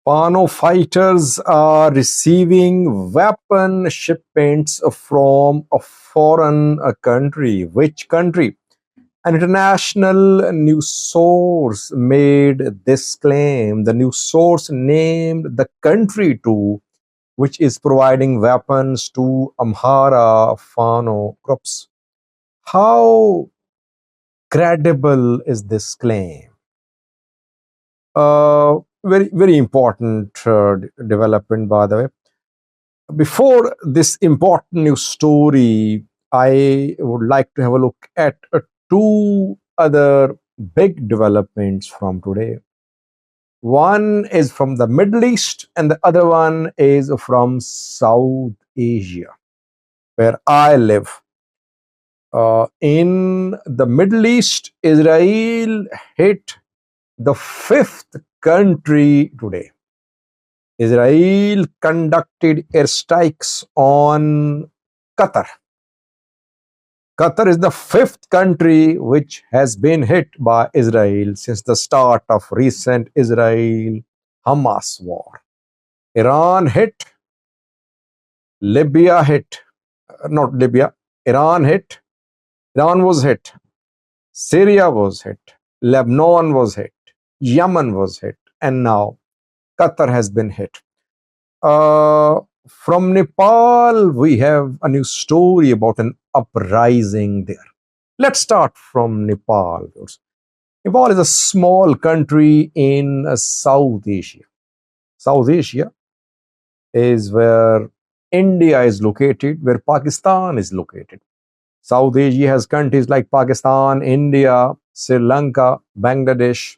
Fano fighters are receiving weapon shipments from a foreign country. Which country? An international news source made this claim. The news source named the country too, which is providing weapons to Amhara Fano groups. How credible is this claim? Very important development, by the way. Before this important news story, I would like to have a look at two other big developments from today. One is from the Middle East, and the other one is from South Asia, where I live. In the Middle East, Israel hit the fifth country today. Israel conducted airstrikes on Qatar. Qatar is the fifth country which has been hit by Israel since the start of recent Israel-Hamas war. Iran hit, Libya hit, not Libya, Iran hit, Iran was hit, Syria was hit, Lebanon was hit, Yemen was hit, and now Qatar has been hit. From Nepal, we have a new story about an uprising there. Let's start from Nepal. Nepal is a small country in South Asia. South Asia is where India is located, where Pakistan is located. South Asia has countries like Pakistan, India, Sri Lanka, Bangladesh,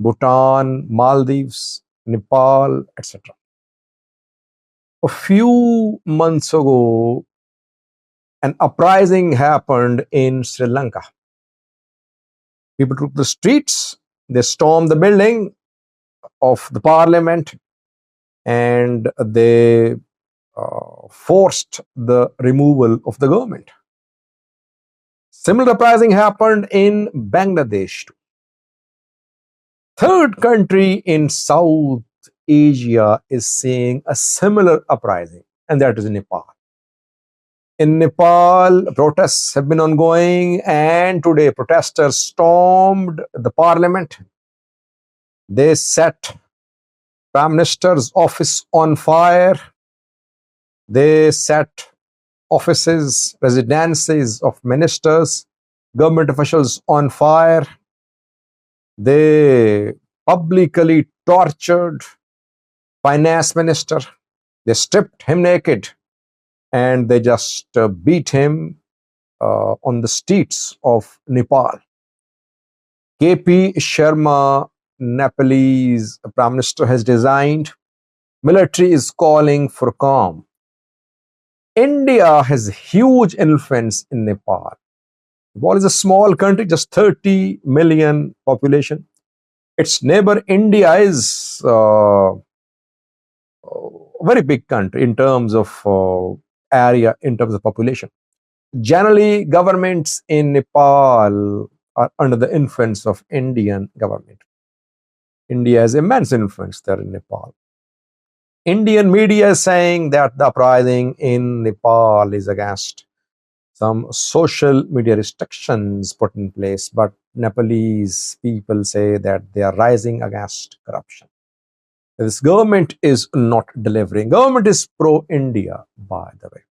Bhutan, Maldives, Nepal, etc. A few months ago, an uprising happened in Sri Lanka. People took the streets, they stormed the building of the parliament, and they forced the removal of the government. Similar uprising happened in Bangladesh too. Third country in South Asia is seeing a similar uprising, and that is Nepal. In Nepal, protests have been ongoing, and today protesters stormed the parliament. They set Prime Minister's office on fire. They set offices, residences of ministers, government officials on fire. They publicly tortured finance minister. They stripped him naked and they just beat him on the streets of Nepal. KP Sharma, Nepalese Prime Minister, has resigned. Military is calling for calm. India has huge influence in Nepal. Nepal is a small country, just 30 million population. Its neighbor India is a very big country in terms of area, in terms of population. Generally, governments in Nepal are under the influence of Indian government. India has immense influence there in Nepal. Indian media is saying that the uprising in Nepal is against some social media restrictions put in place, but Nepalese people say that they are rising against corruption. This government is not delivering. Government is pro-India, by the way.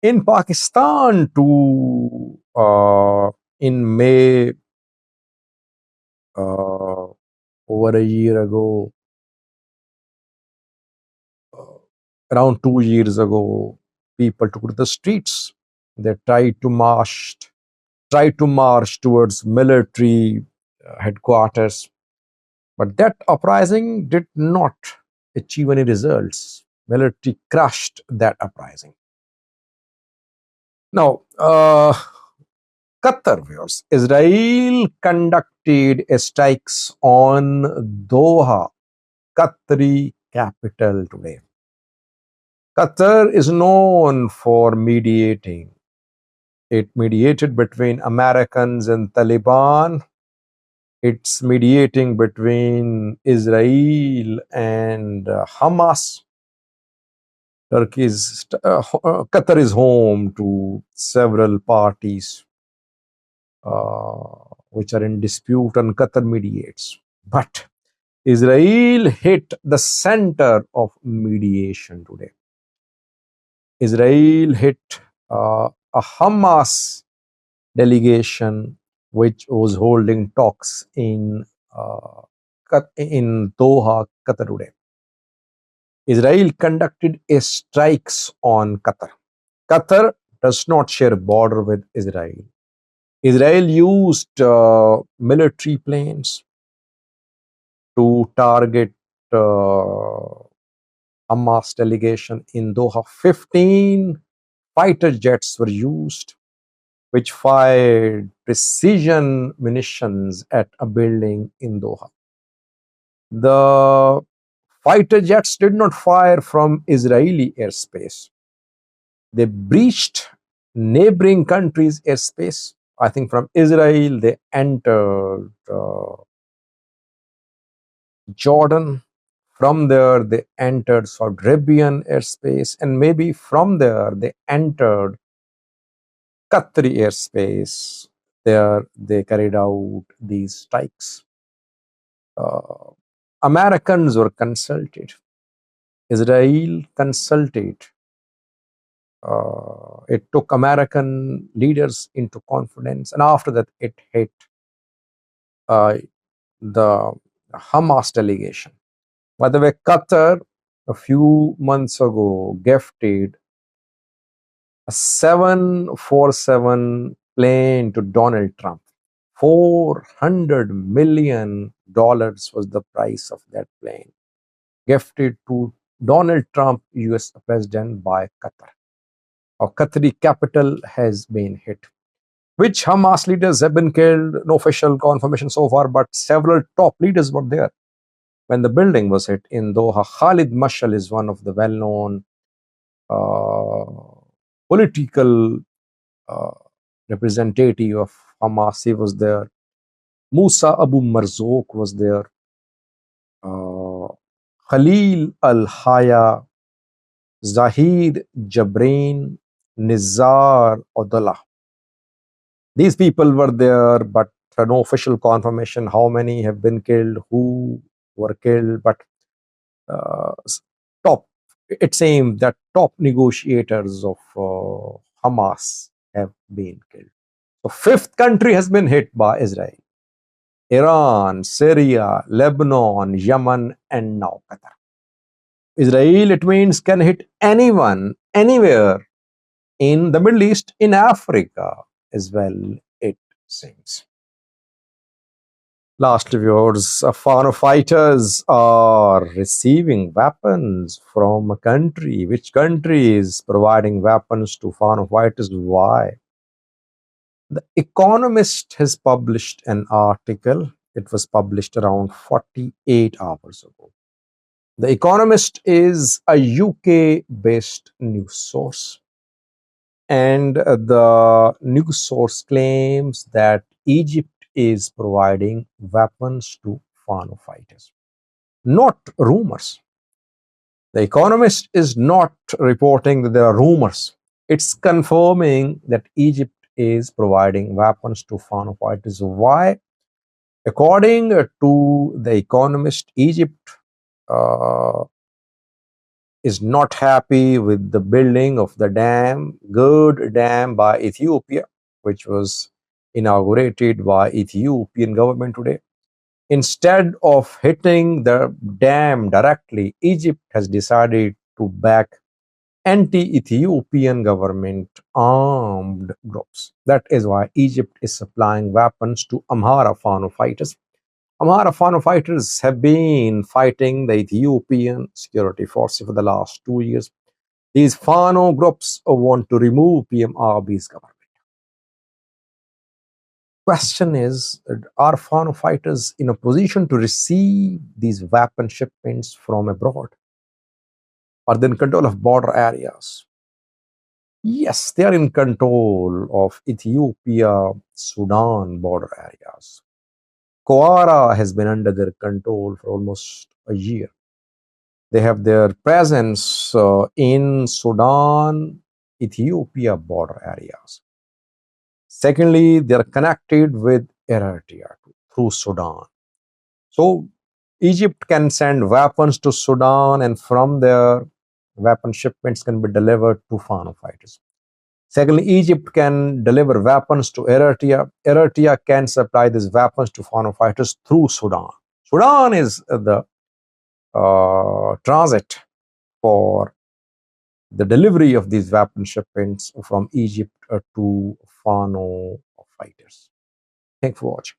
In Pakistan, too, in May, over a year ago, around 2 years ago, people took to the streets. They tried to march towards military headquarters. But that uprising did not achieve any results. Military crushed that uprising. Now, Qatar viewers, Israel conducted strikes on Doha, Qatari capital today. Qatar is known for mediating. It mediated between Americans and Taliban. It's mediating between Israel and Hamas. Qatar is home to several parties which are in dispute, and Qatar mediates. But Israel hit the center of mediation today. Israel hit a Hamas delegation which was holding talks uh, in Doha, Qatar today. Israel conducted strikes on Qatar. Qatar does not share a border with Israel. Israel used military planes to target uh, Hamas delegation in Doha. 15 fighter jets were used, which fired precision munitions at a building in Doha. The fighter jets did not fire from Israeli airspace. They breached neighboring countries' airspace. I think from Israel, they entered Jordan. From there, they entered Saudi Arabian airspace. And maybe from there, they entered Qatari airspace. There, they carried out these strikes. Uh, Americans were consulted. Israel consulted. It took American leaders into confidence, and after that, it hit uh, the Hamas delegation. By the way, Qatar a few months ago gifted a 747 plane to Donald Trump. $400 million was the price of that plane, gifted to Donald Trump, US President, by Qatar. Our Qatari capital has been hit. Which Hamas leaders have been killed? No official confirmation so far, but several top leaders were there when the building was hit in Doha. Khalid Mashal is one of the well known political uh, representative of Hamas. He was there. Musa Abu Marzouk was there. Uh, Khalil Al Haya, Zahid Jabrain, Nizar Odullah. These people were there, but no official confirmation how many have been killed, who were killed. But uh, top, it seems that top negotiators of Hamas have been killed. So, fifth country has been hit by Israel: Iran, Syria, Lebanon, Yemen, and now Qatar. Israel, it means, can hit anyone, anywhere in the Middle East, in Africa as well, it seems. Last viewers, Fano fighters are receiving weapons from a country. Which country is providing weapons to Fano fighters? Why? The Economist has published an article. It was published around 48 hours ago. The Economist is a UK based news source. And the news source claims that Egypt is providing weapons to Fano fighters. Not rumors. The Economist is not reporting that there are rumors. It's confirming that Egypt is providing weapons to Fano fighters. Why? According to The Economist, Egypt is not happy with the building of the dam, Gerd Dam by Ethiopia, which was inaugurated by Ethiopian government today. Instead of hitting the dam directly, Egypt has decided to back anti-Ethiopian government armed groups. That is why Egypt is supplying weapons to Amhara Fano fighters. Amhara Fano fighters have been fighting the Ethiopian security forces for the last 2 years. These Fano groups want to remove PM Abiy's government. Question is, are Fano fighters in a position to receive these weapon shipments from abroad? Are they in control of border areas? Yes, they are in control of Ethiopia, Sudan border areas. Quara has been under their control for almost a year. They have their presence in Sudan, Ethiopia border areas. Secondly, they are connected with Eritrea through Sudan. So Egypt can send weapons to Sudan, and from there, weapon shipments can be delivered to Fano fighters. Secondly, Egypt can deliver weapons to Eritrea. Eritrea can supply these weapons to Fano fighters through Sudan. Sudan is the transit for the delivery of these weapon shipments from Egypt to Fano fighters. Thanks for watching.